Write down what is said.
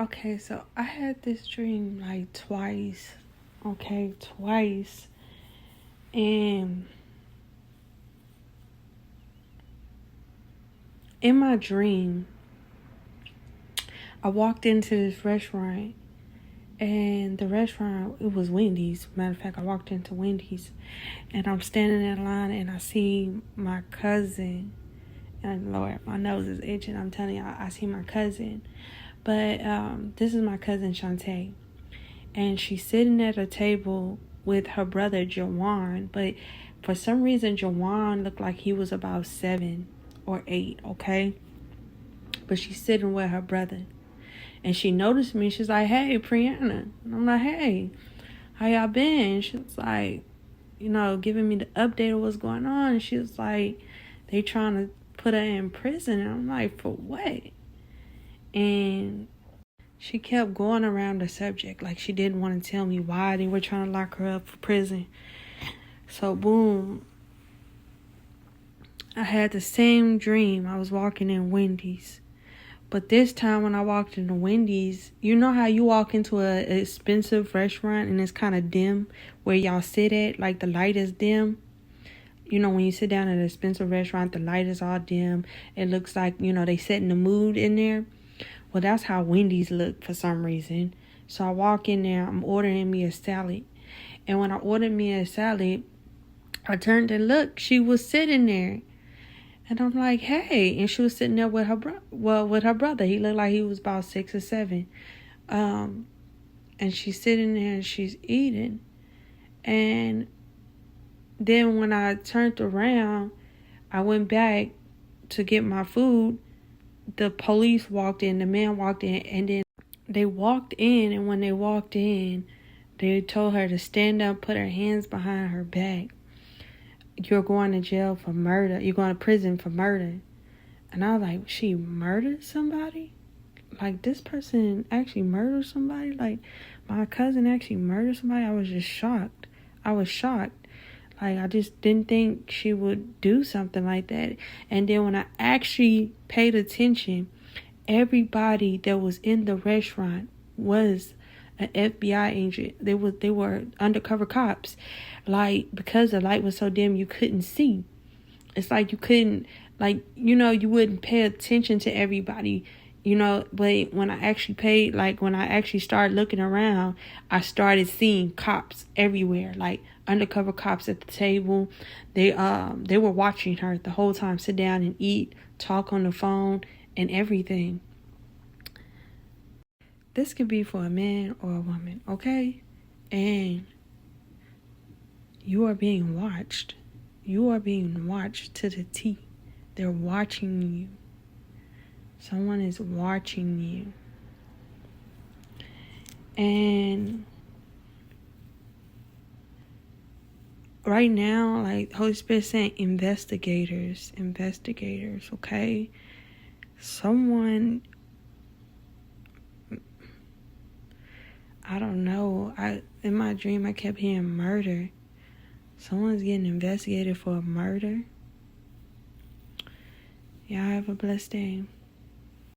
Okay, so I had this dream like twice. Okay, twice. And in my dream, I walked into this restaurant, and the restaurant, it was Wendy's. Matter of fact, I walked into Wendy's, and I'm standing in line, and I see my cousin. And Lord, my nose is itching. I'm telling you, I see my cousin. But this is my cousin Shantae. And she's sitting at a table with her brother Jawan. But for some reason, Jawan looked like he was about 7 or 8, okay? But she's sitting with her brother. And she noticed me. She's like, "Hey, Brianna." And I'm like, "Hey, how y'all been?" She's like, giving me the update of what's going on. And she was like, they trying to put her in prison. And I'm like, for what? And she kept going around the subject. Like, she didn't want to tell me why they were trying to lock her up for prison. So, boom. I had the same dream. I was walking in Wendy's. But this time when I walked into Wendy's, you know how you walk into an expensive restaurant and it's kind of dim where y'all sit at? Like, the light is dim. You know, when you sit down at an expensive restaurant, the light is all dim. It looks like, they setting the mood in there. Well, that's how Wendy's look for some reason. So I walk in there, I'm ordering me a salad. And when I ordered me a salad, I turned and looked, she was sitting there. And I'm like, "Hey," and she was sitting there with her brother. He looked like he was about 6 or 7. And she's sitting there and she's eating. And then when I turned around, I went back to get my food. The police walked in, the man walked in, and then they walked in, and when they walked in, they told her to stand up, put her hands behind her back. "You're going to jail for murder. You're going to prison for murder." And I was like, she murdered somebody? Like, this person actually murdered somebody? Like, my cousin actually murdered somebody? I was just shocked. I was shocked. Like, I just didn't think she would do something like that. And then when I actually paid attention, everybody that was in the restaurant was an FBI agent. They were undercover cops. Like, because the light was so dim, you couldn't see. It's like you couldn't, you wouldn't pay attention to everybody, but when I actually started looking around, I started seeing cops everywhere, like undercover cops at the table. They were watching her the whole time, sit down and eat, talk on the phone, and everything. This could be for a man or a woman, okay? And you are being watched. You are being watched to the T. They're watching you. Someone is watching you. And right now, like, Holy Spirit saying investigators, okay? Someone, I don't know. In my dream, I kept hearing murder. Someone's getting investigated for a murder. Y'all have a blessed day.